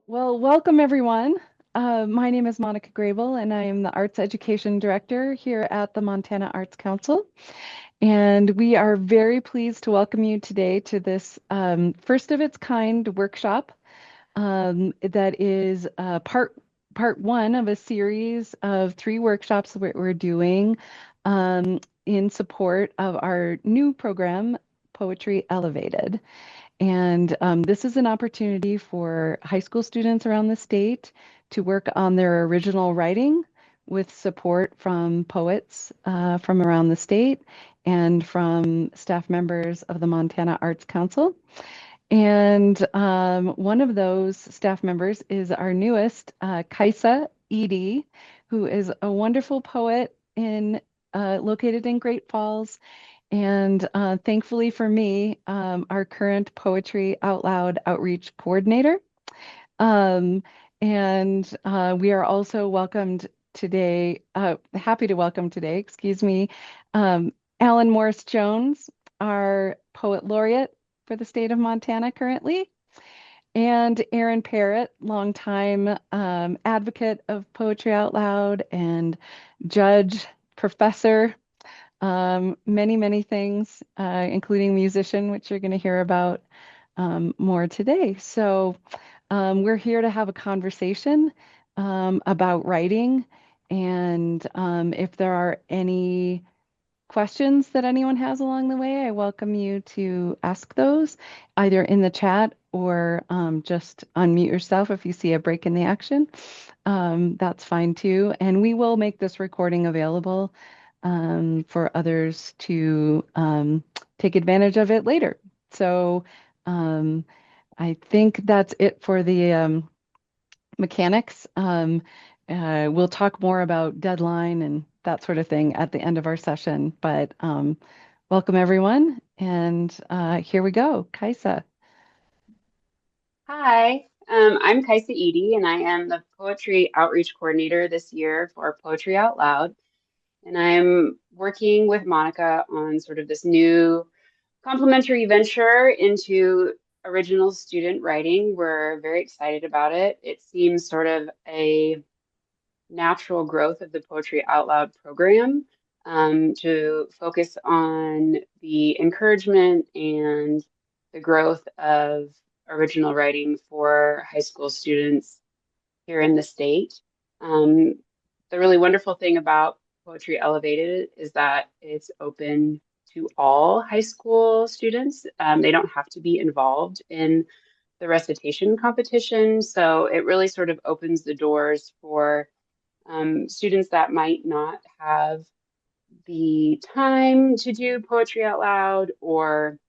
Well, welcome everyone. My name is Monica Grable, and I am the Arts Education Director here at the Montana Arts Council. And we are very pleased to welcome you today to this first of its kind workshop that is part one of a series of three workshops that we're doing in support of our new program, Poetry Elevated. And this is an opportunity for high school students around the state to work on their original writing with support from poets from around the state and from staff members of the Montana Arts Council. And one of those staff members is our newest, Kaisa Edie, who is a wonderful poet located in Great Falls and thankfully for me, our current Poetry Out Loud outreach coordinator. Um, and we are also happy to welcome today, excuse me, Alan Morris Jones, our poet laureate for the state of Montana currently, and Aaron Parrett, longtime advocate of Poetry Out Loud and judge, professor, many things, including musician, which you're going to hear about more today. So we're here to have a conversation about writing. And if there are any questions that anyone has along the way, I welcome you to ask those either in the chat or just unmute yourself if you see a break in the action. That's fine too. And we will make this recording available for others to take advantage of it later. So um, I think that's it for the mechanics. We'll talk more about deadline and that sort of thing at the end of our session, but welcome everyone. And here we go. Kaisa. Hi, I'm Kaisa Edie, and I am the Poetry Outreach Coordinator this year for Poetry Out Loud. And I'm working with Monica on sort of this new complementary venture into original student writing. We're very excited about it. It seems sort of a natural growth of the Poetry Out Loud program to focus on the encouragement and the growth of original writing for high school students here in the state. Um, the really wonderful thing about Poetry Elevated is that it's open to all high school students. They don't have to be involved in the recitation competition. So it really sort of opens the doors for students that might not have the time to do poetry out loud, or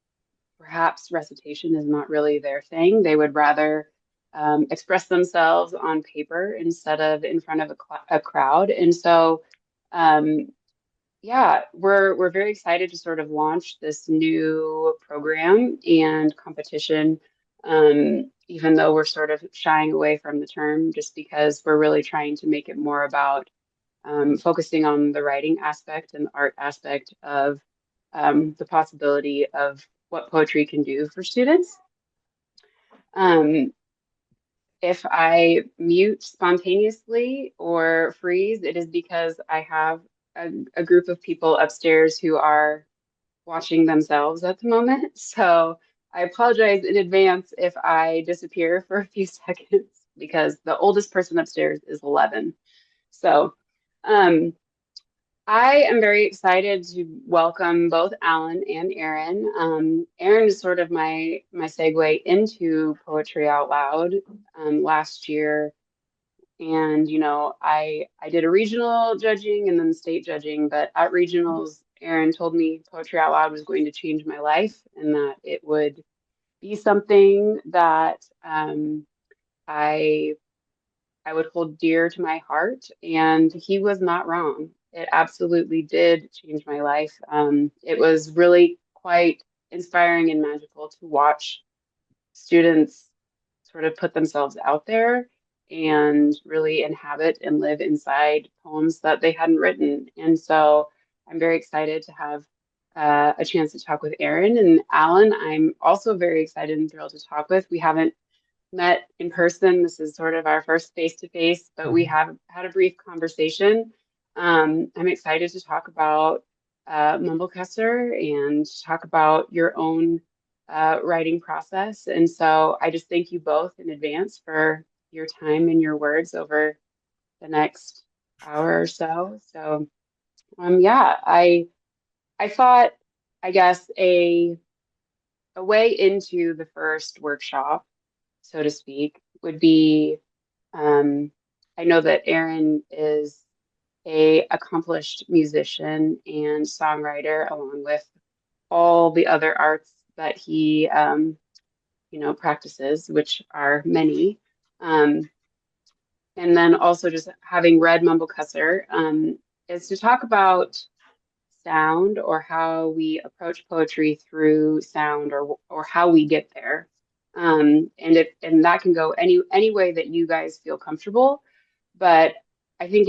perhaps recitation is not really their thing. They would rather express themselves on paper instead of in front of a crowd. And so, um, yeah, we're very excited to sort of launch this new program and competition, even though we're sort of shying away from the term, just because we're really trying to make it more about focusing on the writing aspect and the art aspect of the possibility of what poetry can do for students. Um, if I mute spontaneously or freeze, it is because I have a group of people upstairs who are watching themselves at the moment. So I apologize in advance if I disappear for a few seconds because the oldest person upstairs is 11. So, um, I am very excited to welcome both Alan and Aaron. Aaron is sort of my segue into Poetry Out Loud last year. And, I did a regional judging and then state judging, but at regionals, Aaron told me Poetry Out Loud was going to change my life and that it would be something that I I would hold dear to my heart, and he was not wrong. It absolutely did change my life. It was really quite inspiring and magical to watch students sort of put themselves out there and really inhabit and live inside poems that they hadn't written. And so I'm very excited to have a chance to talk with Aaron and Alan. I'm also very excited and thrilled to talk with. We haven't met in person. This is sort of our first face to face, but we Mhm. have had a brief conversation. I'm excited to talk about Mumblecusser and talk about your own writing process. And so I just thank you both in advance for your time and your words over the next hour or so. So yeah, I thought, I guess, a way into the first workshop, so to speak, would be um, I know that Aaron is a accomplished musician and songwriter, along with all the other arts that he practices, which are many. Um, and then also just having read Mumblecusser, is to talk about sound or how we approach poetry through sound or how we get there. And that can go any way that you guys feel comfortable. But I think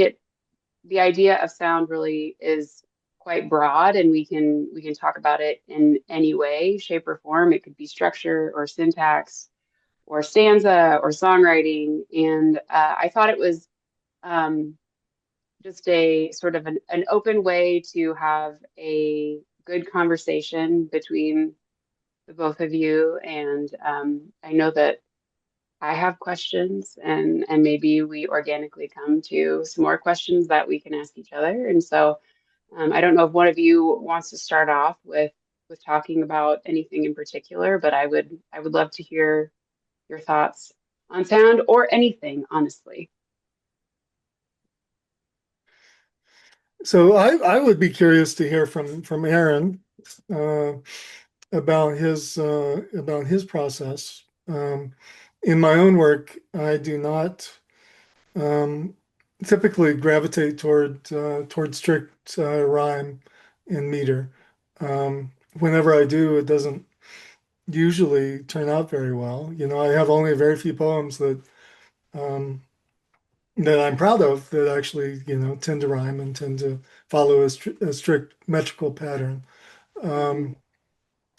the idea of sound really is quite broad, and we can talk about it in any way, shape, or form. It could be structure or syntax or stanza or songwriting. And I thought it was um, just a sort of an open way to have a good conversation between the both of you. And I know that I have questions, and maybe we organically come to some more questions that we can ask each other. And so I don't know if one of you wants to start off with talking about anything in particular, but I would love to hear your thoughts on sound or anything, honestly. So I would be curious to hear from Aaron uh, about his process. In my own work, I do not um, typically gravitate toward strict rhyme and meter. Whenever I do, it doesn't usually turn out very well. You know, I have only a very few poems um, that I'm proud of that actually, tend to rhyme and tend to follow a strict metrical pattern. Hmm. Um,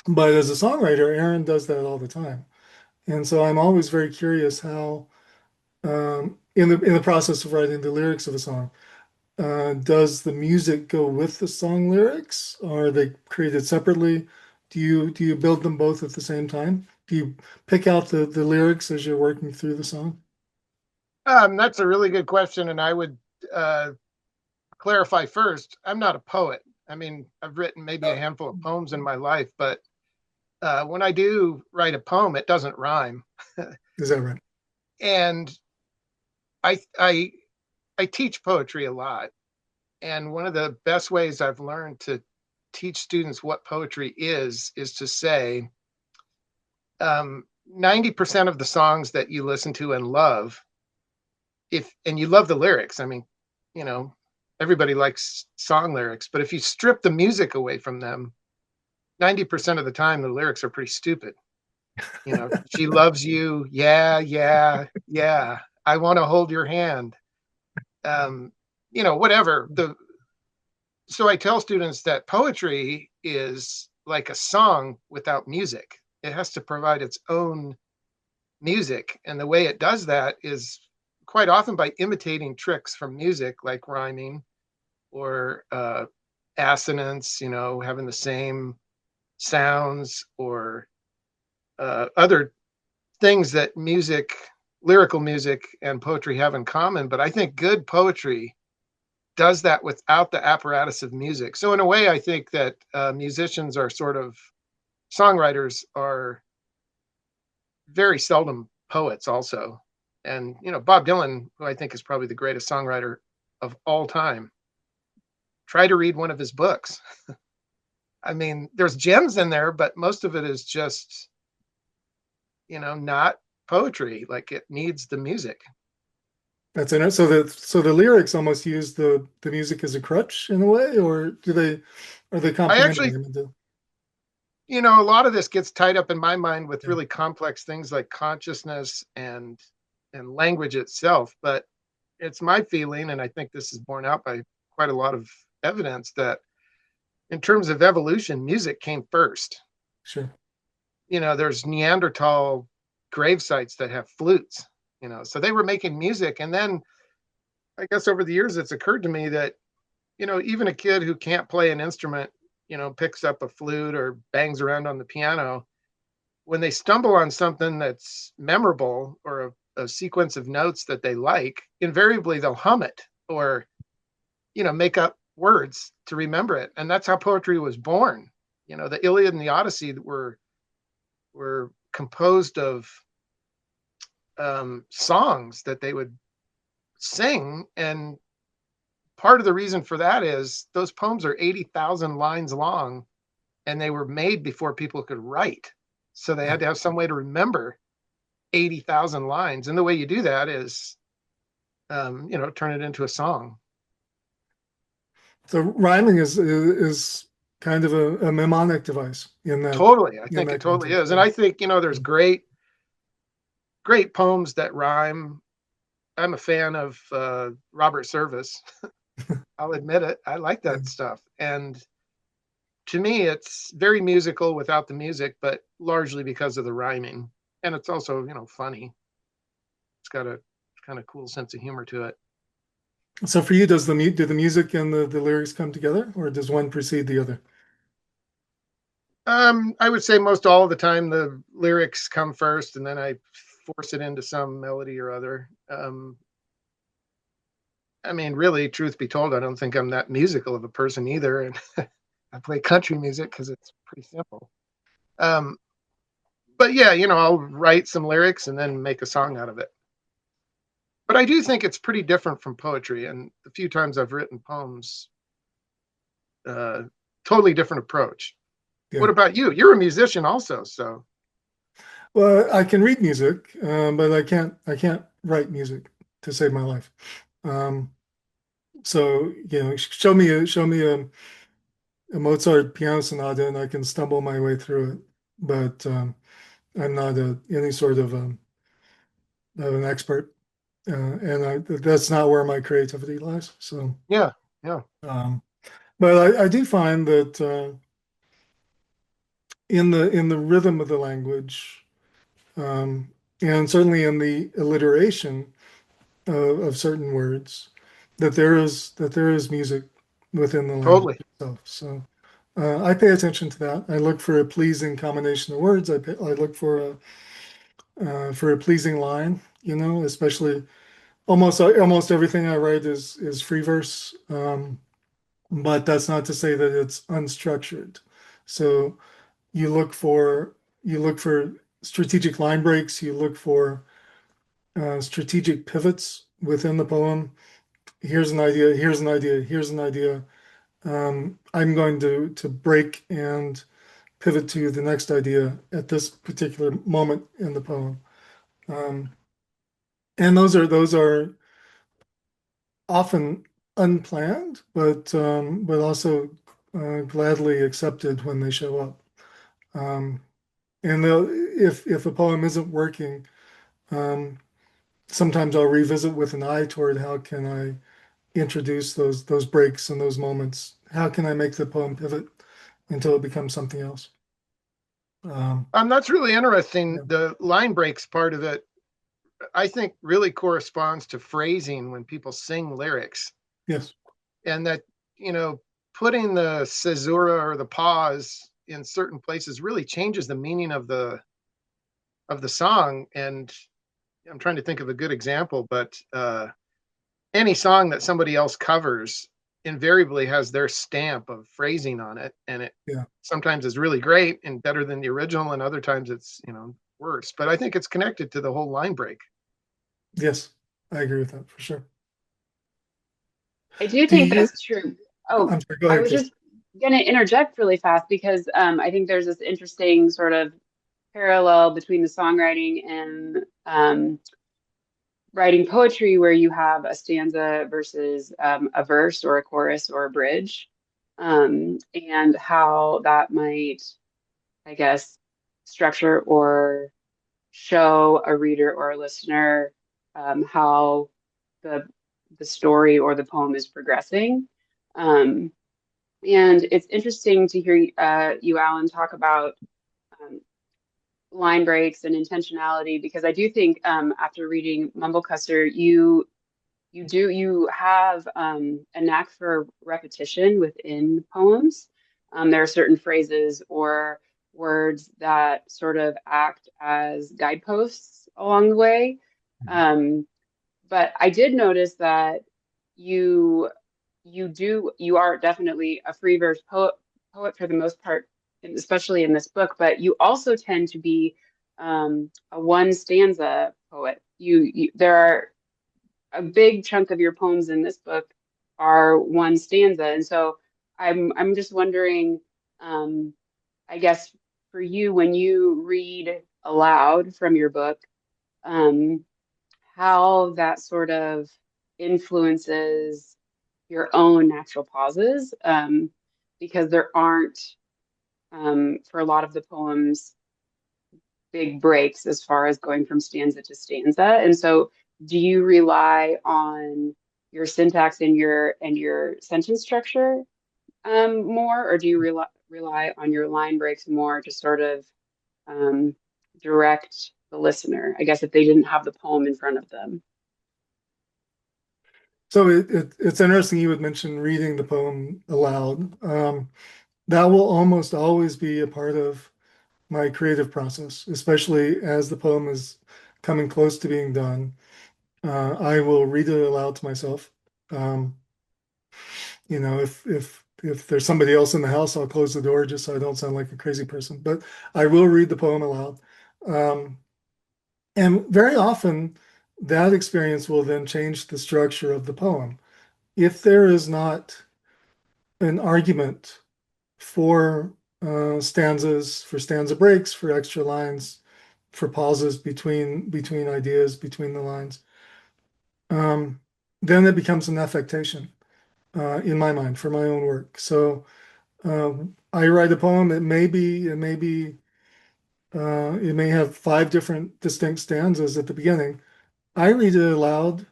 but as a songwriter, Aaron does that all the time. And so I'm always very curious how, in the process of writing the lyrics of a song, does the music go with the song lyrics? Or are they created separately? Do you build them both at the same time? Do you pick out the lyrics as you're working through the song? That's a really good question, and I would uh, clarify first. I'm not a poet. I mean, I've written maybe a handful of poems in my life, but when I do write a poem, it doesn't rhyme. Is that right? And I, I, I teach poetry a lot, and one of the best ways I've learned to teach students what poetry is to say 90% of the songs that you listen to and love, if and you love the lyrics. I mean, you know, everybody likes song lyrics, but if you strip the music away from them, 90% of the time the lyrics are pretty stupid. You know, she loves you, yeah, yeah, yeah. I want to hold your hand. Um, whatever. The So I tell students that poetry is like a song without music. It has to provide its own music, and the way it does that is quite often by imitating tricks from music, like rhyming or assonance, having the same sounds, or other things that lyrical music and poetry have in common. But I think good poetry does that without the apparatus of music. So in a way, I think that musicians are sort of songwriters are very seldom poets also. And, Bob Dylan, who I think is probably the greatest songwriter of all time, try to read one of his books. I mean, there's gems in there, but most of it is just, not poetry. Like, it needs the music. That's in it. So the lyrics almost use the music as a crutch in a way, or are they I complementary? actually, I mean, a lot of this gets tied up in my mind with yeah, really complex things like consciousness and language itself. But it's my feeling, and I think this is borne out by quite a lot of evidence, that in terms of evolution, music came first. sure. There's Neanderthal grave sites that have flutes, so they were making music. And then I guess over the years, it's occurred to me that, even a kid who can't play an instrument, picks up a flute or bangs around on the piano, when they stumble on something that's memorable or a sequence of notes that they like, invariably they'll hum it or, make up words to remember it. And that's how poetry was born. The Iliad and the Odyssey were composed of songs that they would sing. And part of the reason for that is those poems are 80,000 lines long, and they were made before people could write. So they had to have some way to remember 80,000 lines. And the way you do that is, turn it into a song. So rhyming is kind of a mnemonic device in that. Totally. I in think that it totally context. is. And I think, there's great poems that rhyme. I'm a fan of Robert Service. I'll admit it. I like Yeah. that stuff. And to me, it's very musical without the music, but largely because of the rhyming. And it's also, funny. It's got a kind of cool sense of humor to it. So for you, do the music and the lyrics come together, or does one precede the other? I would say most all of the time the lyrics come first, and then I force it into some melody or other. I mean, really, truth be told, I don't think I'm that musical of a person either, and I play country music because it's pretty simple. Um, but yeah, I'll write some lyrics and then make a song out of it. But I do think it's pretty different from poetry, and the few times I've written poems, uh, totally different approach. Yeah. What about you? You're a musician also, so. Well, I can read music, but I can't write music to save my life. So show me a Mozart piano sonata, and I can stumble my way through it. But I'm not any sort of an expert, and that's not where my creativity lies. So, Yeah, yeah, um, but I do find that in the rhythm of the language, um, and certainly in the alliteration of certain words, that there is music within the language totally. itself. So I pay attention to that. I look for a pleasing combination of words. I look for a pleasing line. Especially almost everything I write is free verse. But that's not to say that it's unstructured. So you look for you look for strategic line breaks. You look for strategic pivots within the poem. Here's an idea. Here's an idea. Here's an idea. I'm going to break and pivot to the next idea at this particular moment in the poem. Um, and those are often unplanned, but also gladly accepted when they show up. Um, and if a poem isn't working, um, sometimes I'll revisit with an eye toward how can I introduce those breaks and those moments. How can I make the poem pivot until it becomes something else? Um, That's really interesting. yeah. The line breaks part of it, I think, really corresponds to phrasing when people sing lyrics, Yes. and that, putting the caesura or the pause in certain places really changes the meaning of the song. And I'm trying to think of a good example, but any song that somebody else covers invariably has their stamp of phrasing on it, and it Yeah. sometimes is really great and better than the original, and other times it's worse. But I think it's connected to the whole line break. Yes. I agree with that for sure. I do Do think you? that's true. Oh, I'm sorry. Go I ahead, was Chris. just going to interject really fast because I think there's this interesting sort of parallel between the songwriting and writing poetry where you have a stanza versus a verse or a chorus or a bridge, and how that might, I guess, structure or show a reader or a listener how the the story or the poem is progressing. Um, and it's interesting to hear you, Alan, talk about um, line breaks and intentionality, because I do think after reading Mumblecusser, you have a knack for repetition within poems. There are certain phrases or words that sort of act as guideposts along the way. Um, but I did notice that you you are definitely a free verse poet for the most part, and especially in this book, but you also tend to be a one stanza poet. There are a big chunk of your poems in this book are one stanza. And so I'm just wondering, um, I guess for you, when you read aloud from your book, um, how that sort of influences your own natural pauses, because there aren't, for a lot of the poems, big breaks as far as going from stanza to stanza. And so do you rely on your syntax and your sentence structure more, or do you rely on your line breaks more to sort of um, direct the listener, I guess, if they didn't have the poem in front of them? So it's interesting you would mention reading the poem aloud. That will almost always be a part of my creative process, especially as the poem is coming close to being done. I will read it aloud to myself. Um, if there's somebody else in the house, I'll close the door just so I don't sound like a crazy person. But I will read the poem aloud. Um, and very often that experience will then change the structure of the poem. If there is not an argument for stanzas, for stanza breaks, for extra lines, for pauses between ideas, between the lines, um, then it becomes an affectation in my mind for my own work. So I write a poem. It may have five different distinct stanzas at the beginning. I read it aloud,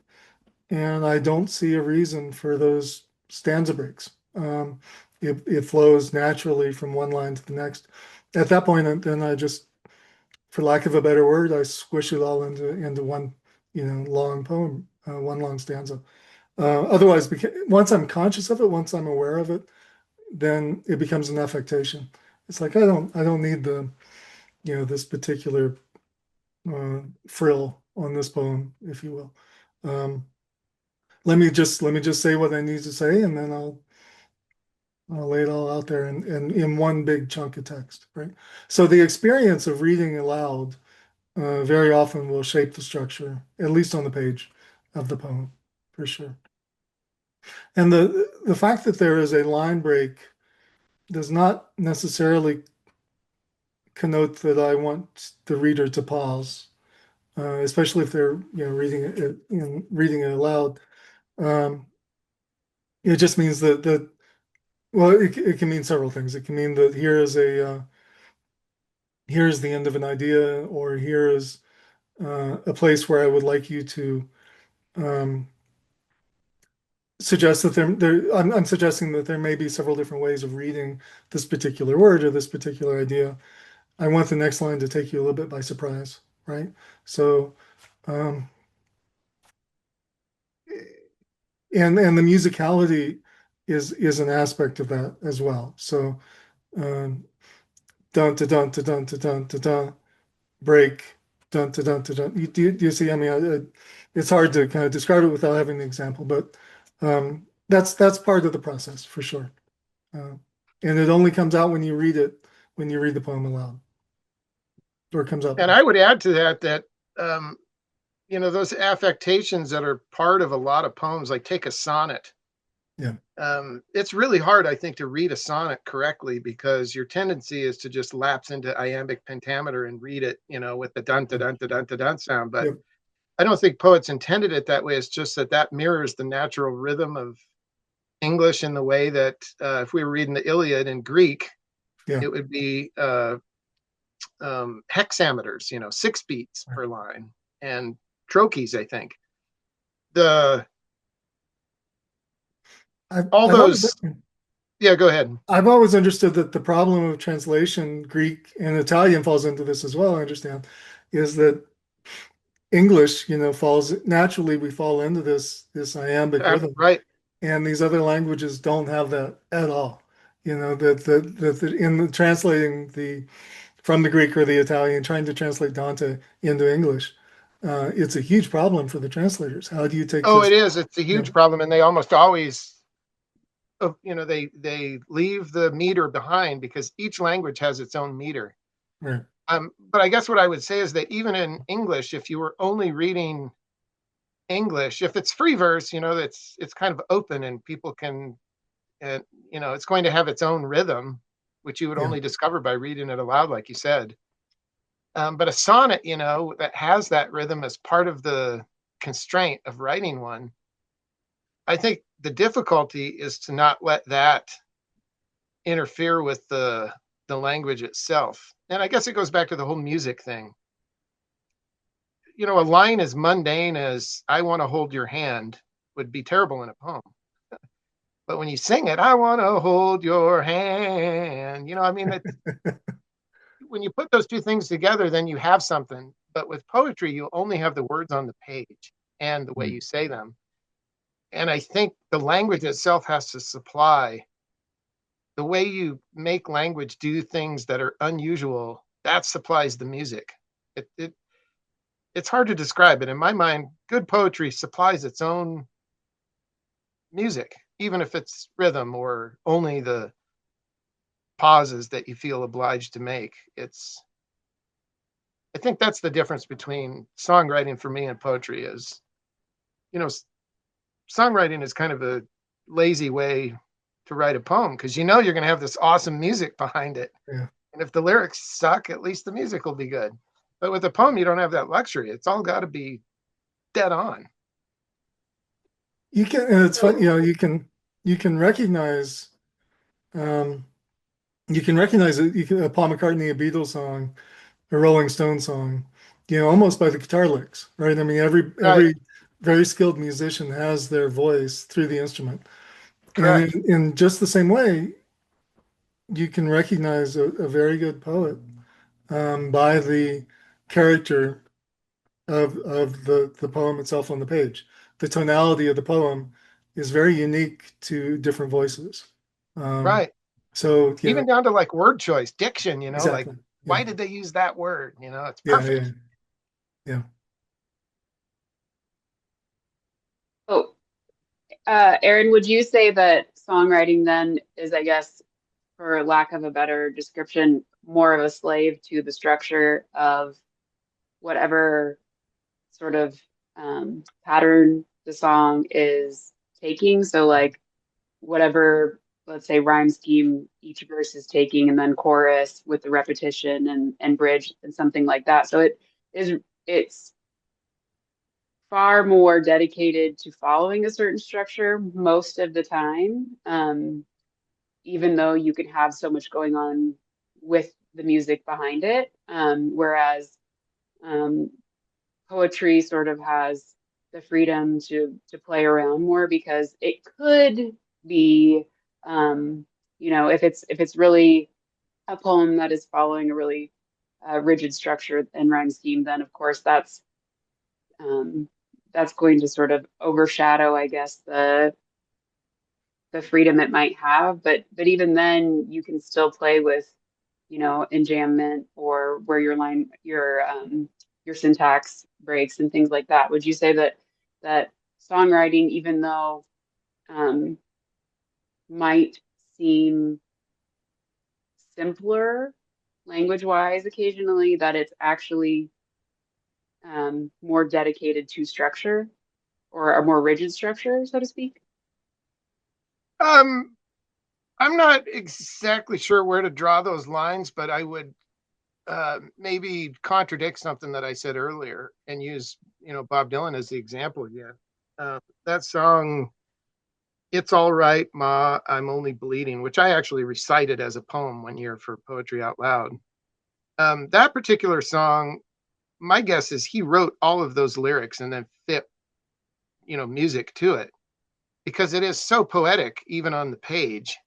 and I don't see a reason for those stanza breaks. It flows naturally from one line to the next. At that point, then I just, for lack of a better word, I squish it all into one, long poem, one long stanza. Otherwise, once I'm conscious of it, once I'm aware of it, then it becomes an affectation. It's like I don't need this particular frill on this poem, if you will. Let me just say what I need to say, and then I'll lay it all out there in one big chunk of text, right? So the experience of reading aloud very often will shape the structure, at least on the page of the poem, for sure. And the fact that there is a line break does not necessarily connote that I want the reader to pause, especially if they're reading it aloud. Um, it just means that well, it can mean several things. It can mean that here's the end of an idea, or here is a place where I would like you to um, suggest that I'm suggesting that there may be several different ways of reading this particular word or this particular idea. I want the next line to take you a little bit by surprise, right? So, um, and the musicality is an aspect of that as well. So, um, dun to dun to dun to dun to dun, break, dun to dun to dun. Do you see? I mean, it's hard to kind of describe it without having an example, but that's part of the process for sure. Uh, and it only comes out when you read it, when you read the poem aloud, or it comes out. And I would add to that those affectations that are part of a lot of poems, like take a sonnet. Yeah. It's really hard, I think, to read a sonnet correctly, because your tendency is to just lapse into iambic pentameter and read it, with the dun to dun to dun to dun sound. But Yeah. I don't think poets intended it that way. It's just that mirrors the natural rhythm of English, in the way that if we were reading the Iliad in Greek, Yeah. it would be hexameters, 6 beats per line, and trochees, I think. The I've all I've always those Yeah, go ahead. I've always understood that the problem of translation, Greek and Italian falls into this as well, I understand, is that English, falls naturally, we fall into this iambic rhythm, Right. and these other languages don't have that at all. That in the translating the from the Greek or the Italian, trying to translate Dante into English, it's a huge problem for the translators. How do you take Oh, this? it is. It's a You huge know, problem, and they almost always, they leave the meter behind because each language has its own meter. right, But I guess what I would say is that even in English, if you were only reading English, if it's free verse, it's kind of open and people can, and it's going to have its own rhythm, which you would yeah, only discover by reading it aloud, like you said. But a sonnet, that has that rhythm as part of the constraint of writing one, I think the difficulty is to not let that interfere with the language itself. And I guess it goes back to the whole music thing. A line as mundane as "I want to hold your hand" would be terrible in a poem. But when you sing it, "I want to hold your hand," I mean, when you put those two things together, then you have something. But with poetry, you only have the words on the page and the way mm, you say them. And I think the language itself has to supply the way you make language do things that are unusual. That supplies the music. It's hard to describe it. In my mind, good poetry supplies its own music, even if it's rhythm or only the pauses that you feel obliged to make. I think that's the difference between songwriting for me and poetry is, you know, songwriting is kind of a lazy way to write a poem because you're going to have this awesome music behind it. yeah. And if the lyrics suck, at least the music will be good. But with a poem, you don't have that luxury. It's all got to be dead on. You can, and it's fun, So, you can recognize, um, it. You can a Paul McCartney, a Beatles song, a Rolling Stone song, almost by the guitar licks, right? I mean, Right. every very skilled musician has their voice through the instrument, and Correct. in just the same way, you can recognize a very good poet by the character of the poem itself on the page. The tonality of the poem is very unique to different voices. Um, Right. so Even down to like word choice, diction, like exactly. Yeah, why did they use that word? It's yeah, yeah, perfect. yeah. oh, Erin, would you say that songwriting then is, I guess, for lack of a better description, more of a slave to the structure of whatever sort of pattern the song is taking? So, like, whatever, let's say, rhyme scheme each verse is taking, and then chorus with the repetition and bridge and something like that. So it's far more dedicated to following a certain structure most of the time, even though you can have so much going on with the music behind it. Whereas um, poetry sort of has the freedom to play around more because it could be, um, if it's really a poem that is following a really rigid structure and rhyme scheme, then of course um, that's going to sort of overshadow, I guess, the freedom it might have. But even then, you can still play with, enjambment or where your syntax breaks and things like that. Would you say that songwriting, even though um, might seem simpler language wise occasionally, that it's actually more dedicated to structure or a more rigid structure, so to speak? Um, I'm not exactly sure where to draw those lines, but I would maybe contradict something that I said earlier and use, Bob Dylan as the example again. That song, "It's All Right, Ma, I'm Only Bleeding," which I actually recited as a poem one year for Poetry Out Loud. That particular song, my guess is he wrote all of those lyrics and then fit, music to it because it is so poetic, even on the page.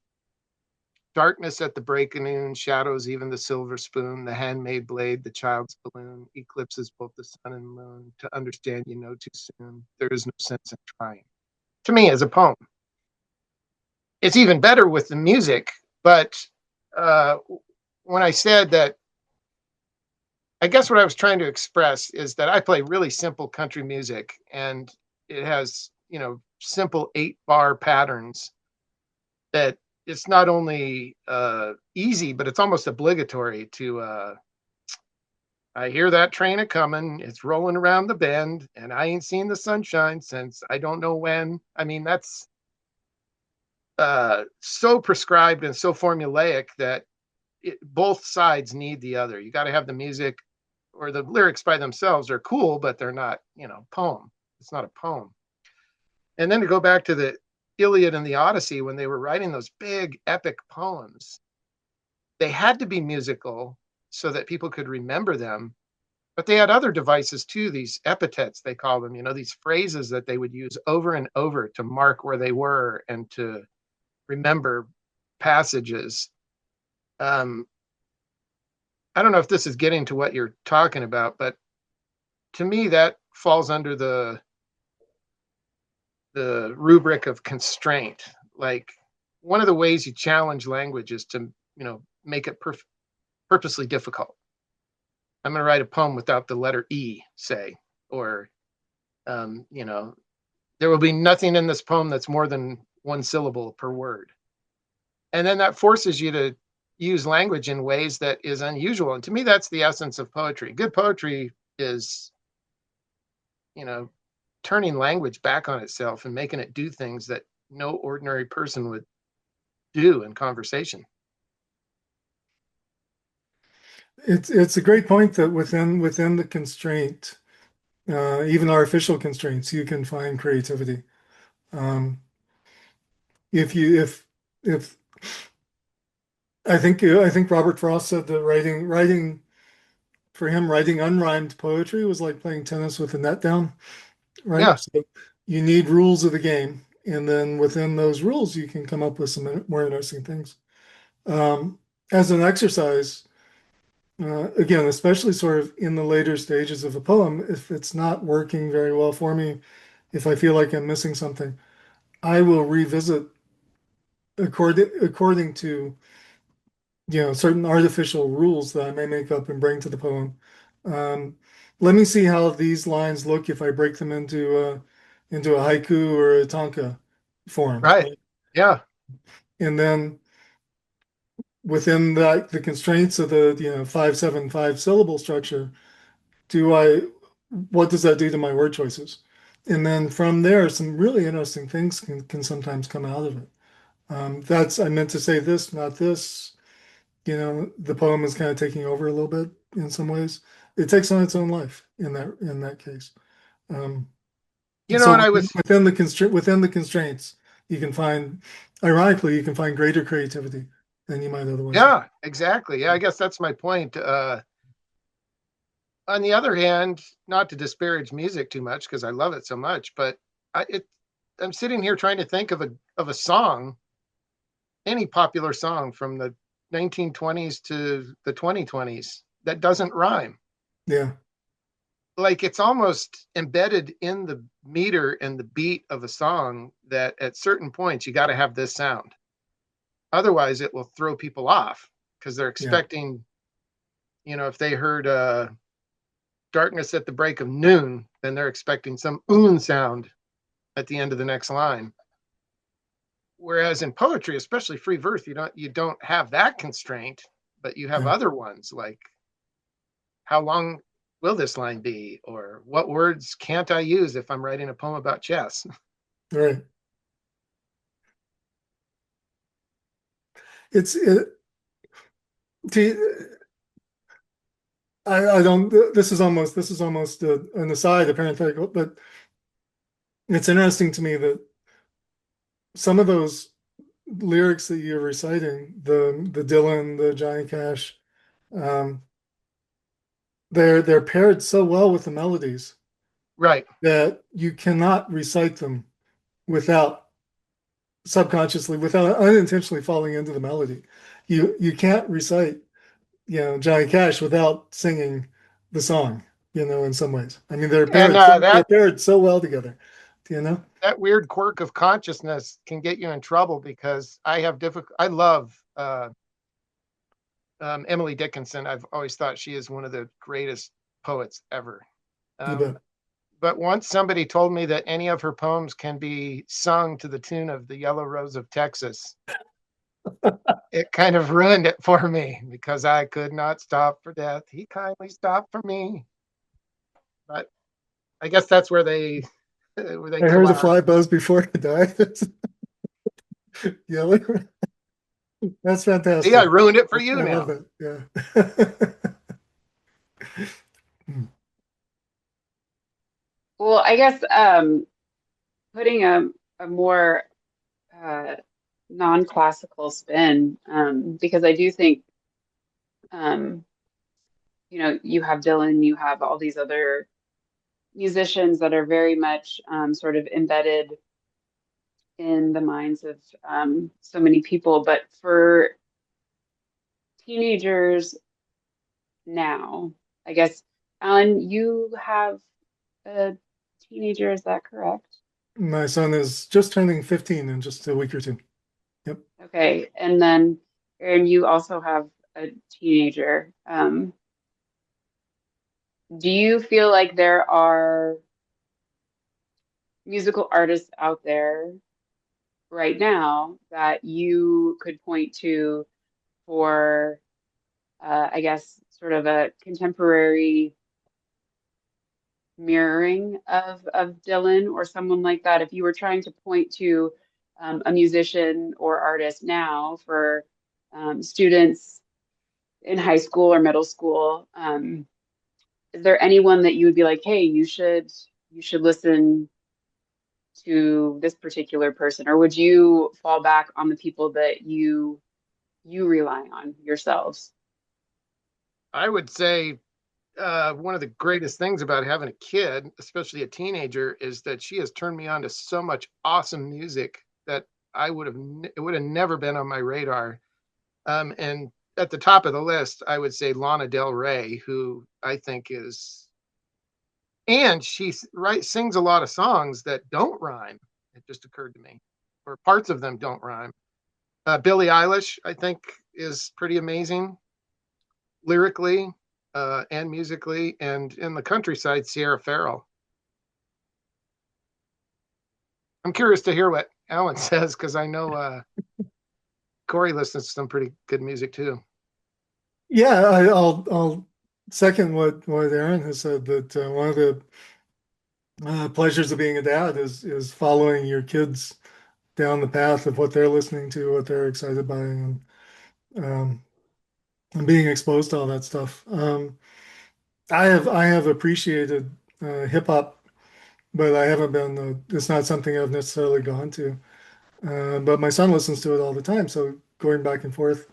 Darkness at the break of noon, shadows even the silver spoon, the handmade blade, the child's balloon, eclipses both the sun and moon. To understand you know too soon, there is no sense in trying. To me, as a poem, it's even better with the music. But uh, when I said that, I guess what I was trying to express is that I play really simple country music, and it has, simple 8-bar patterns that it's not only easy, but it's almost obligatory to. I hear that train a coming. It's rolling around the bend, and I ain't seen the sunshine since I don't know when. I mean, that's so prescribed and so formulaic that both sides need the other. You got to have the music, or the lyrics by themselves are cool, but they're not, poem. It's not a poem. And then to go back to the Iliad and the Odyssey, when they were writing those big epic poems, they had to be musical so that people could remember them. But they had other devices too, these epithets, they call them, these phrases that they would use over and over to mark where they were and to remember passages. Um, I don't know if this is getting to what you're talking about, but to me, that falls under the rubric of constraint. Like, one of the ways you challenge language is to, make it purposely difficult. I'm going to write a poem without the letter E, say, or, there will be nothing in this poem that's more than one syllable per word. And then that forces you to use language in ways that is unusual. And to me, that's the essence of poetry. Good poetry is, turning language back on itself and making it do things that no ordinary person would do in conversation. It's a great point that within the constraint, even artificial constraints, you can find creativity. Um, if I think Robert Frost said that writing for him, writing unrhymed poetry was like playing tennis with the net down, right? Yeah, So you need rules of the game, and then within those rules, you can come up with some more interesting things. Um, as an exercise, again, especially sort of in the later stages of a poem, if it's not working very well for me, if I feel like I'm missing something, I will revisit according to certain artificial rules that I may make up and bring to the poem. Um, Let me see how these lines look if I break them into a haiku or a tanka form, right. right? Yeah. And then within that the constraints of the 5-7-5 syllable structure, do I what does that do to my word choices? And then from there, some really interesting things can sometimes come out of it. That's I meant to say this, not this. The poem is kind of taking over a little bit in some ways. It takes on its own life in that case. Um, so And I was, within the constraints, you can find, ironically, you can find greater creativity than you might otherwise find. yeah, exactly. Yeah, I guess that's my point. On the other hand, not to disparage music too much because I love it so much, but I, it, I'm sitting here trying to think of a song, any popular song from the 1920s to the 2020s that doesn't rhyme. Yeah, Like, it's almost embedded in the meter and the beat of a song that at certain points you got to have this sound. Otherwise, it will throw people off because they're yeah, expecting, if they heard darkness at the break of noon, then they're expecting some oon sound at the end of the next line. Whereas in poetry, especially free verse, you don't have that constraint, but you have yeah. other ones like, how long will this line be, or what words can't I use if I'm writing a poem about chess? Right. It's it. To, I don't. This is almost an aside, a parenthetical, but it's interesting to me that some of those lyrics that you're reciting, the Dylan, the Johnny Cash, um, they're paired so well with the melodies Right. that you cannot recite them without subconsciously without unintentionally falling into the melody. You can't recite, Johnny Cash without singing the song, in some ways. I mean, And they're paired so well together, you know? that weird quirk of consciousness can get you in trouble because I love Emily Dickinson. I've always thought she is one of the greatest poets ever. You bet. But once somebody told me that any of her poems can be sung to the tune of the Yellow Rose of Texas, it kind of ruined it for me because I could not stop for death. He kindly stopped for me. But I guess that's where they I heard the collide. fly buzz before I died. Yellow. That's fantastic. See, I ruined it for you I now. love that. Yeah. Well, I guess putting a more uh, non-classical spin, because I do think, um, you have Dylan, you have all these other musicians that are very much sort of embedded in the minds of so many people. But for teenagers now, I guess, Alan, you have a teenager, is that correct? My son is just turning 15 in just a week or two. Yep. Okay, and then Aaron, you also have a teenager. Do you feel like there are musical artists out there right now that you could point to for, I guess, sort of a contemporary mirroring of Dylan or someone like that? If you were trying to point to a musician or artist now for students in high school or middle school, is there anyone that you would be like, hey, you should listen to this particular person, or would you fall back on the people that you rely on yourselves? I would say one of the greatest things about having a kid, especially a teenager, is that she has turned me on to so much awesome music that it would have never been on my radar. And at the top of the list, I would say Lana Del Rey, who I think is, and sings a lot of songs that don't rhyme. It just occurred to me, or parts of them don't rhyme. Billie Eilish, I think, is pretty amazing lyrically and musically, and in the countryside, Sierra Farrell. I'm curious to hear what Alan says because I know Corey listens to some pretty good music too. Yeah, I'll second what Aaron has said, that one of the pleasures of being a dad is following your kids down the path of what they're listening to, what they're excited by, um, and being exposed to all that stuff. I have appreciated hip hop, but I haven't been. It's not something I've necessarily gone to. But my son listens to it all the time, so going back and forth,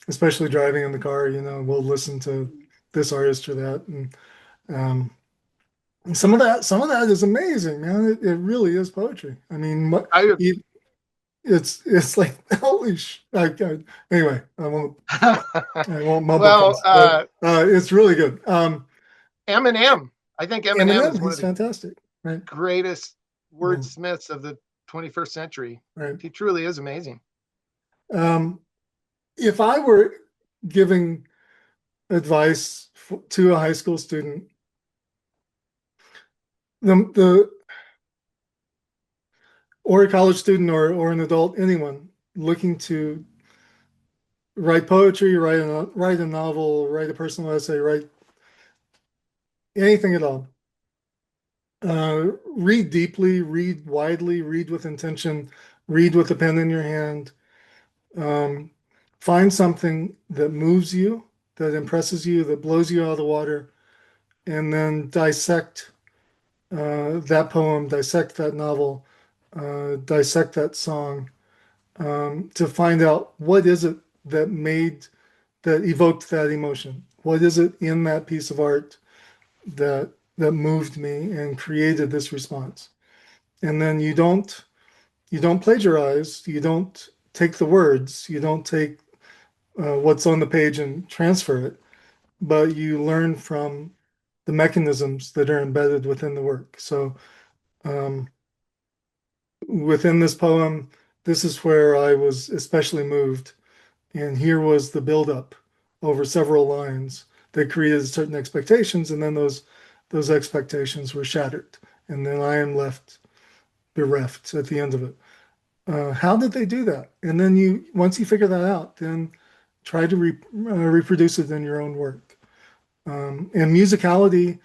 especially driving in the car, we'll listen to this artist or that, and um, some of that is amazing, man. It really is poetry. I mean, I it's like holy anyway, I won't well, mumbleface, but it's really good. Eminem. I think Eminem is Eminem, one he's of the fantastic, right? greatest Yeah, wordsmiths of the 21st century. right. He truly is amazing. Um, if I were giving advice to a high school student, the or a college student or an adult, anyone looking to write poetry, write a novel, write a personal essay, write anything at all. Read deeply, read widely, read with intention, read with a pen in your hand. Um, find something that moves you, that impresses you, that blows you out of the water, and then dissect that poem, dissect that novel, dissect that song, to find out what is it that evoked that emotion. What is it in that piece of art that moved me and created this response? And then you don't you don't plagiarize, you don't take the words, you don't take what's on the page and transfer it, but you learn from the mechanisms that are embedded within the work. So um, within this poem, this is where I was especially moved. And here was the buildup over several lines that created certain expectations, and then those expectations were shattered. And then I am left bereft at the end of it. How did they do that? And then once you figure that out, then try to reproduce it in your own work. And musicality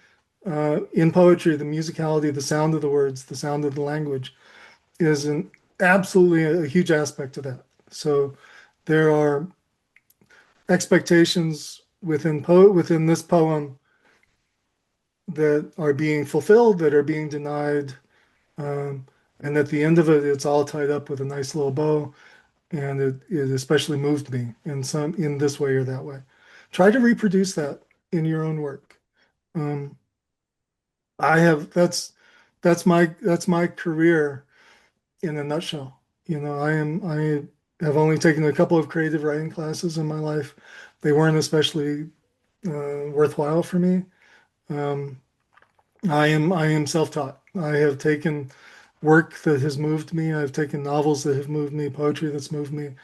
in poetry, the musicality, the sound of the words, the sound of the language is absolutely a huge aspect of that. So there are expectations within this poem that are being fulfilled, that are being denied, um, and at the end of it, it's all tied up with a nice little bow. And it especially moved me in this way or that way. Try to reproduce that in your own work. Um, I have that's my career in a nutshell. I have only taken a couple of creative writing classes in my life. They weren't especially worthwhile for me. Um, I am self-taught. I have taken work that has moved me. I've taken novels that have moved me, poetry that's moved me,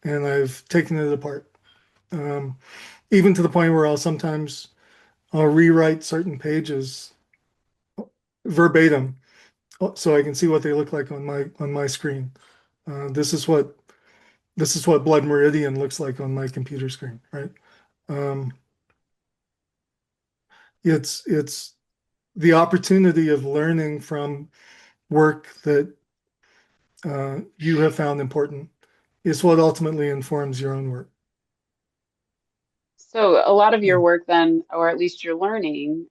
and I've taken it apart. Um, Even to the point where I'll rewrite certain pages verbatim so I can see what they look like on my screen. Uh, this is what this is what Blood Meridian looks like on my computer screen, right? Um, it's the opportunity of learning from work that you have found important is what ultimately informs your own work. So a lot of Yeah. your work then, or at least your learning,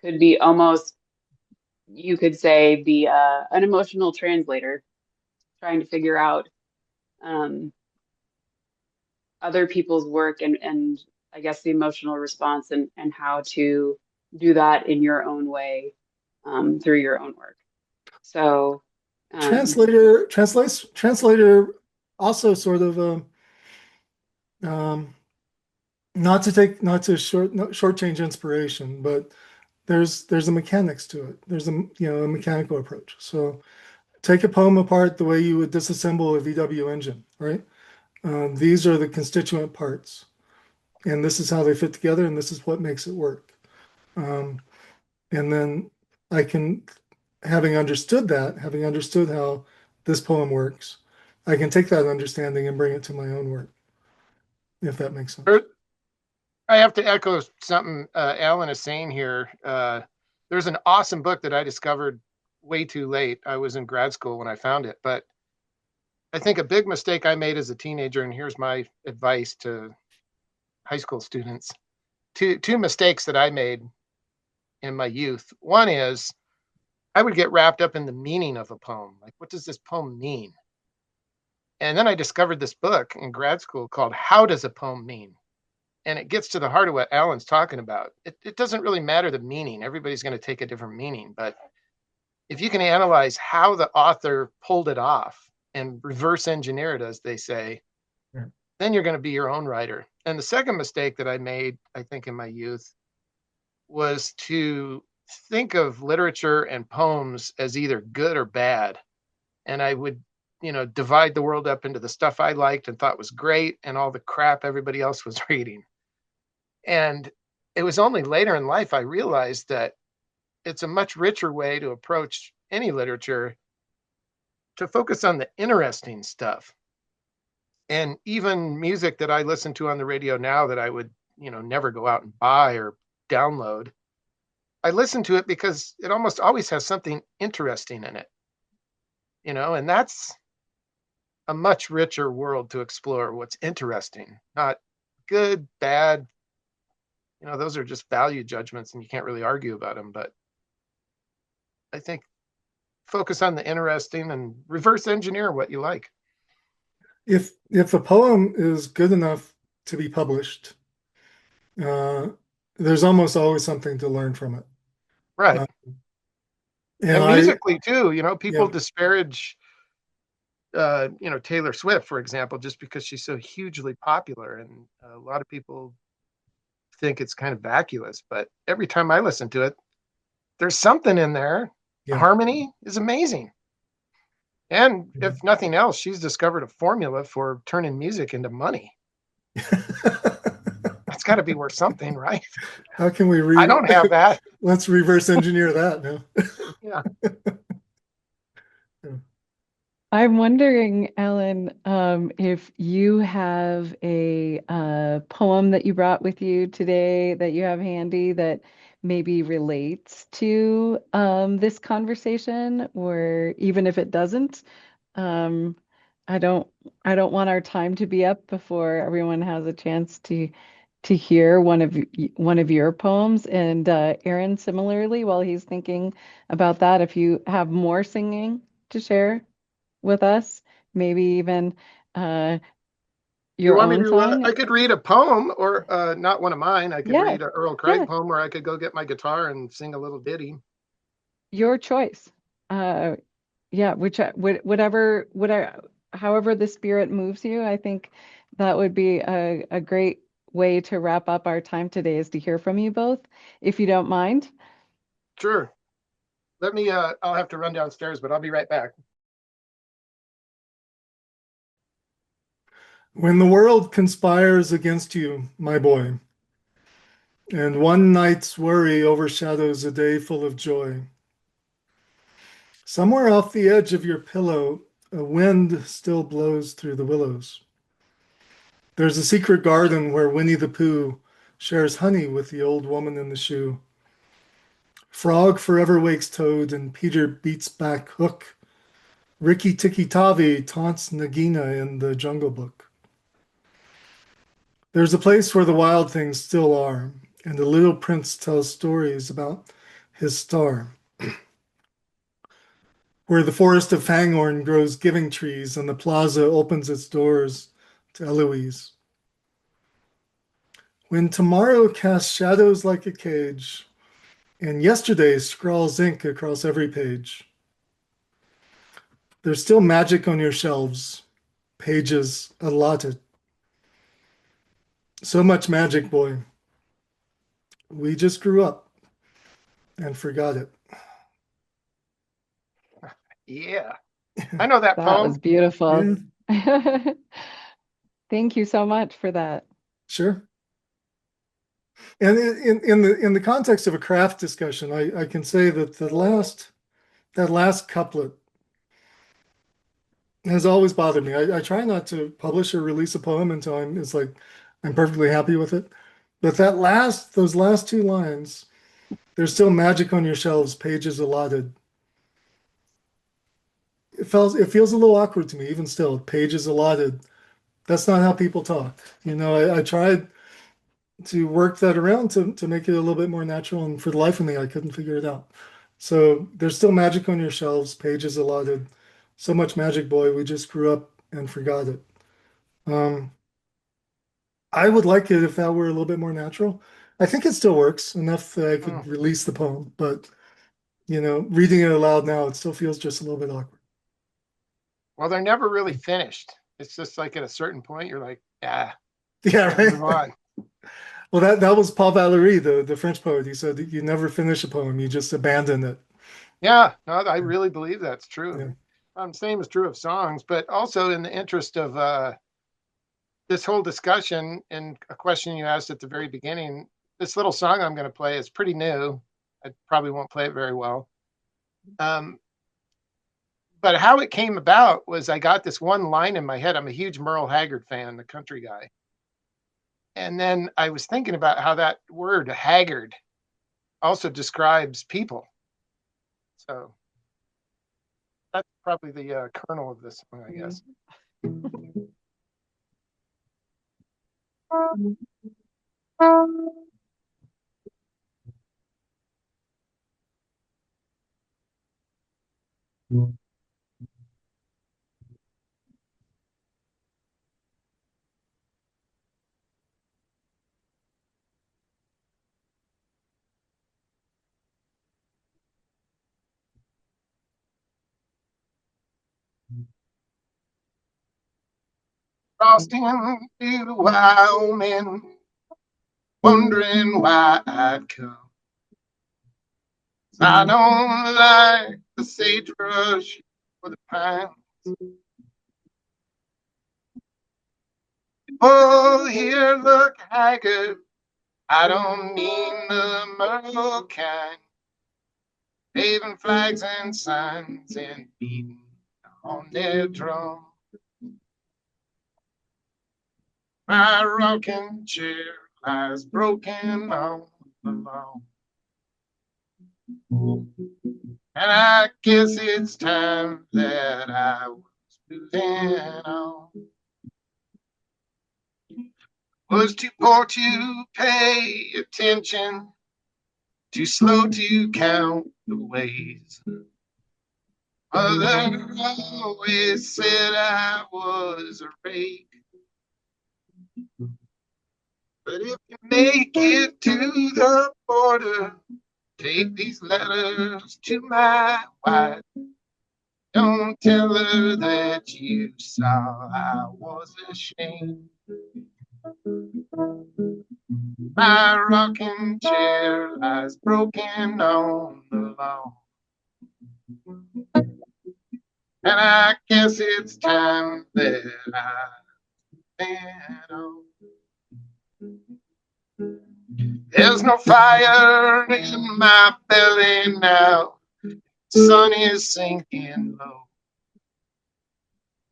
could be almost, you could say, be an emotional translator, trying to figure out um, other people's work and I guess the emotional response and how to do that in your own way through your own work. So, um, Translator also sort of um, not to shortchange inspiration, but there's a mechanics to it. There's a mechanical approach. So take a poem apart the way you would disassemble a VW engine, right? These are the constituent parts, and this is how they fit together, and this is what makes it work. Um, and then I can, having understood how this poem works, I can take that understanding and bring it to my own work, if that makes sense. I have to echo something Alan is saying here. There's an awesome book that I discovered way too late. I was in grad school when I found it, but I think a big mistake I made as a teenager, and here's my advice to high school students. Two mistakes that I made in my youth. One is I would get wrapped up in the meaning of a poem. Like, what does this poem mean? And then I discovered this book in grad school called How Does a Poem Mean? And it gets to the heart of what Alan's talking about. It doesn't really matter the meaning. Everybody's going to take a different meaning. But if you can analyze how the author pulled it off and reverse engineer it, as they say, Yeah. then you're going to be your own writer. And the second mistake that I made, I think, in my youth was to think of literature and poems as either good or bad. And I would, divide the world up into the stuff I liked and thought was great and all the crap everybody else was reading. And it was only later in life I realized that it's a much richer way to approach any literature to focus on the interesting stuff. And even music that I listen to on the radio now that I would, never go out and buy or download, I listen to it because it almost always has something interesting in it, and that's a much richer world to explore. What's interesting, not good, bad, those are just value judgments and you can't really argue about them. But I think focus on the interesting and reverse engineer what you like. If a poem is good enough to be published, uh, there's almost always something to learn from it. Right. Uh, and And I, musically too, people yeah, disparage Taylor Swift, for example, just because she's so hugely popular, and a lot of people think it's kind of vacuous. But every time I listen to it, there's something in there. Yeah. Harmony is amazing. And if nothing else, she's discovered a formula for turning music into money. That's got to be worth something, right? How can we I don't have that. let's reverse engineer that now. Yeah. I'm wondering, Alan, if you have a poem that you brought with you today that you have handy that maybe relates to this conversation, or even if it doesn't, um, I don't I don't want our time to be up before everyone has a chance to hear one of your poems. And Aaron, similarly, while he's thinking about that, if you have more singing to share with us, maybe even uh, You your want me own to? song. I could read a poem, or not one of mine. I could Yeah, read an Earl yeah, Craig poem, or I could go get my guitar and sing a little ditty. your choice. Uh, yeah, however the spirit moves you, I think that would be a great way to wrap up our time today is to hear from you both, if you don't mind. Sure. Let me. I'll have to run downstairs, but I'll be right back. When the world conspires against you, my boy, and one night's worry overshadows a day full of joy, somewhere off the edge of your pillow, a wind still blows through the willows. There's a secret garden where Winnie the Pooh shares honey with the old woman in the shoe. Frog forever wakes Toad, and Peter beats back Hook. Rikki Tikki Tavi taunts Nagina in the Jungle Book. There's a place where the wild things still are, and the little prince tells stories about his star. Where the forest of Fangorn grows giving trees, and the plaza opens its doors to Eloise. When tomorrow casts shadows like a cage, and yesterday scrawls ink across every page, there's still magic on your shelves, pages allotted. So much magic, boy. We just grew up and forgot it. Yeah, I know that That poem. was beautiful. Yeah, Thank you so much for that. sure. And in the context of a craft discussion, I can say that that last couplet has always bothered me. I try not to publish or release a poem until I'm perfectly happy with it. But those last two lines, there's still magic on your shelves, pages allotted. It feels a little awkward to me, even still. Pages allotted. That's not how people talk. I tried to work that around to make it a little bit more natural, and for the life of me, I couldn't figure it out. So there's still magic on your shelves, pages allotted. So much magic, boy. We just grew up and forgot it. Um, I would like it if that were a little bit more natural. I think it still works enough that I Hmm. could release the poem, but reading it aloud now, it still feels just a little bit awkward. Well, they're never really finished. It's just like at a certain point, you're like, yeah, Yeah, move right. on. Well, that was Paul Valéry, the French poet. He said you never finish a poem, you just abandon it. Yeah, no, I really believe that's Yeah. true. Same is true of songs, but also in the interest of this whole discussion and a question you asked at the very beginning, this little song I'm going to play is pretty new. I probably won't play it very well. Um, but how it came about was I got this one line in my head. I'm a huge Merle Haggard fan, the country guy. And then I was thinking about how that word haggard also describes people. So that's probably the kernel of this song, I guess. Crossed into Wyoming, wondering why I'd come. I don't like the sagebrush or the pine. Oh, here look haggard. I don't mean the myrtle kind. Waving flags and signs and beating on their drum. My rocking chair lies broken on the lawn. And I guess it's time that I was moving on. Was too poor to pay attention, too slow to count the ways. Mother always said I was a rake. But if you make it to the border, take these letters to my wife. Don't tell her that you saw I was ashamed. My rocking chair lies broken on the lawn. And I guess it's time that I went on. There's no fire in my belly now. Sun is sinking low.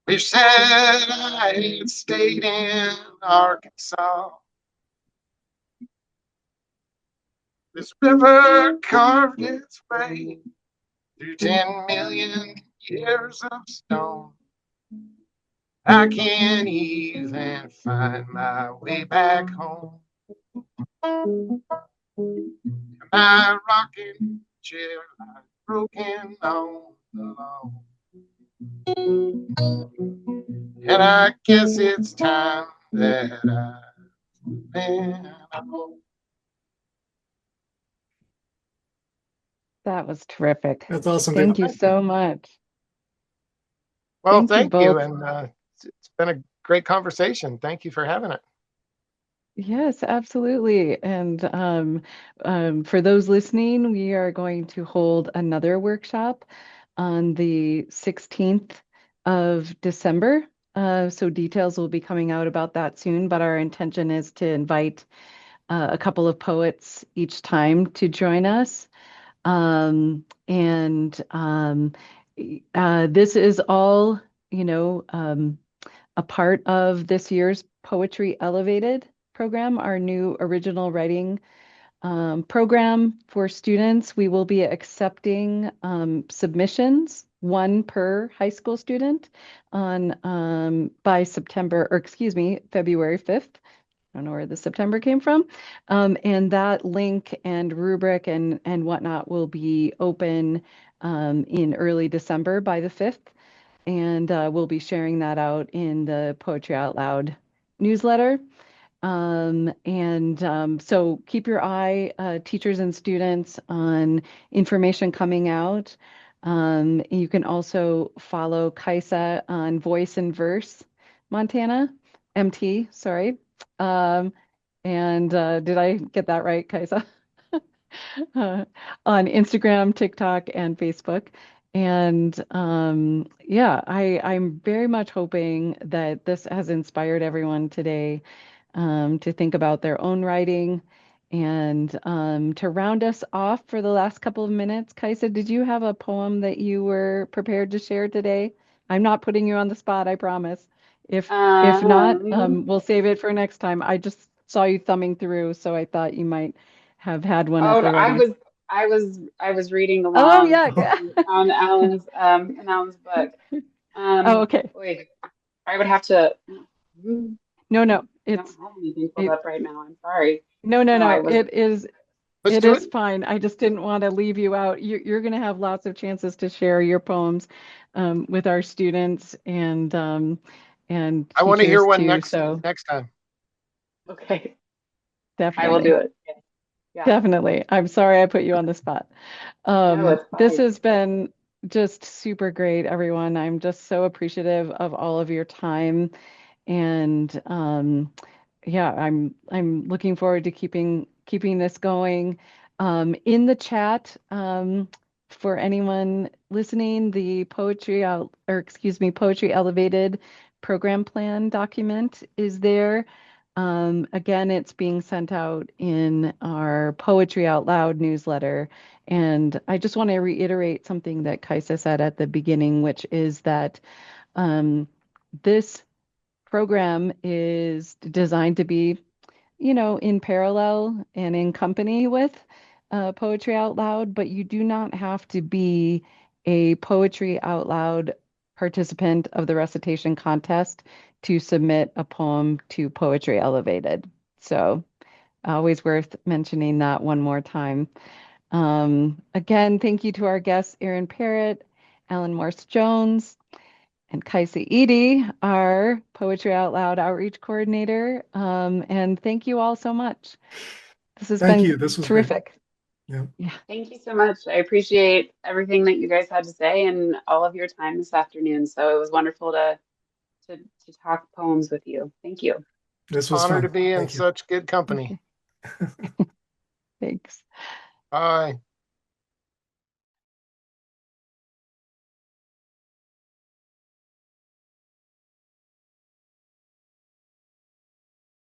Wish that I had stayed in Arkansas. This river carved its way through 10 million years of stone. I can't even find my way back home. My rocking chair lies broken on the lawn. And I guess it's time that I went home. That was terrific. That's awesome, Thank David. you so much. Well, Thank you thank you. both. And it's been a great conversation. Thank you for having it. Yes, absolutely. And for those listening, we are going to hold another workshop on the 16th of December. So details will be coming out about that soon, but our intention is to invite a couple of poets each time to join us. And this is all, you know, a part of this year's Poetry Elevated program, our new original writing program for students. We will be accepting submissions, one per high school student, on by September, or excuse me, February 5th. I don't know where the September came from. And that link and rubric and whatnot will be open in early December by the 5th. And we'll be sharing that out in the Poetry Out Loud newsletter. So keep your eye, teachers and students, on information coming out. You can also follow Kaisa on Voice and Verse Montana, MT, sorry. Um, did I get that right, Kaisa? uh, on Instagram, TikTok, and Facebook. And yeah, I'm very much hoping that this has inspired everyone today to think about their own writing. And to round us off for the last couple of minutes, Kaisa, did you have a poem that you were prepared to share today? I'm not putting you on the spot, I promise. If not, Um, we'll save it for next time. I just saw you thumbing through, so I thought you might have had one at oh, the ready. I was reading Oh along yeah. on Alan's book. Oh, okay. Wait, I would have to. No, no, I don't have anything pulled it up right now. I'm sorry. no, no, No, I no. was. Let's It do it. is fine. I just didn't want to leave you out. You're going to have lots of chances to share your poems with our students and I want to hear teachers one too. So next time. Okay, I will definitely, do it. Yeah. definitely. I'm sorry I put you on the spot. No, it's This fine. has been just super great, everyone. I'm just so appreciative of all of your time And yeah, I'm looking forward to keeping this going. In the chat, for anyone listening, the Poetry Elevated program plan document is there. Again, it's being sent out in our Poetry Out Loud newsletter. And I just want to reiterate something that Kaisa said at the beginning, which is that this program is designed to be, in parallel and in company with Poetry Out Loud, but you do not have to be a Poetry Out Loud participant of the recitation contest to submit a poem to Poetry Elevated. So, always worth mentioning that one more time. Again, thank you to our guests, Aaron Parrett, Alan Morse Jones, and Kaisa Edie, our Poetry Out Loud outreach coordinator. And thank you all so much. This has Thank been you. This was great. terrific. Yeah. Yeah. Thank you so much. I appreciate everything that you guys had to say and all of your time this afternoon. So it was wonderful to talk poems with you. Thank you. This was Honor to fun. be in Thank you. such good company. Thanks. Bye.